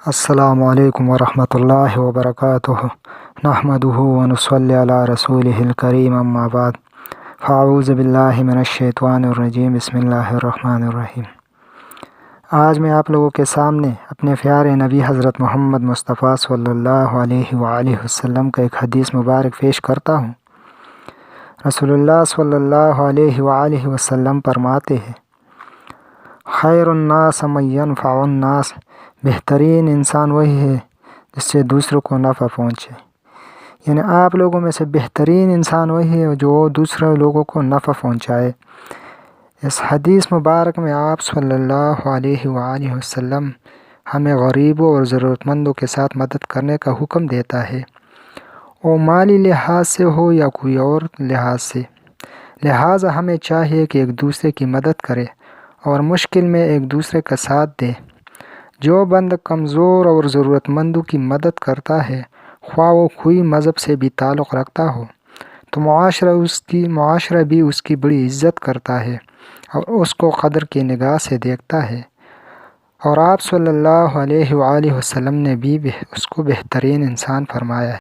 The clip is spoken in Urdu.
السلام علیکم ورحمۃ اللہ وبرکاتہ نحمدہ ونصلی علی رسولہ الکریم اما بعد فاعوذ باللہ من الشیطان الرجیم بسم اللہ الرحمن الرحیم۔ آج میں آپ لوگوں کے سامنے اپنے پیارے نبی حضرت محمد مصطفیٰ صلی اللہ علیہ وآلہ وسلم کا ایک حدیث مبارک پیش کرتا ہوں۔ رسول اللہ صلی اللہ علیہ وآلہ وسلم فرماتے ہیں، خیر الناس من ینفع الناس، بہترین انسان وہی ہے جس سے دوسروں کو نفع پہنچے۔ یعنی آپ لوگوں میں سے بہترین انسان وہی ہے جو دوسرے لوگوں کو نفع پہنچائے۔ اس حدیث مبارک میں آپ صلی اللہ علیہ وآلہ وسلم ہمیں غریبوں اور ضرورت مندوں کے ساتھ مدد کرنے کا حکم دیتا ہے، وہ مالی لحاظ سے ہو یا کوئی اور لحاظ سے۔ لہٰذا ہمیں چاہیے کہ ایک دوسرے کی مدد کرے اور مشکل میں ایک دوسرے کا ساتھ دے۔ جو بندہ کمزور اور ضرورت مندوں کی مدد کرتا ہے، خواہ وہ کوئی مذہب سے بھی تعلق رکھتا ہو، تو معاشرہ بھی اس کی بڑی عزت کرتا ہے اور اس کو قدر کی نگاہ سے دیکھتا ہے، اور آپ صلی اللہ علیہ وآلہ وسلم نے بھی اس کو بہترین انسان فرمایا ہے۔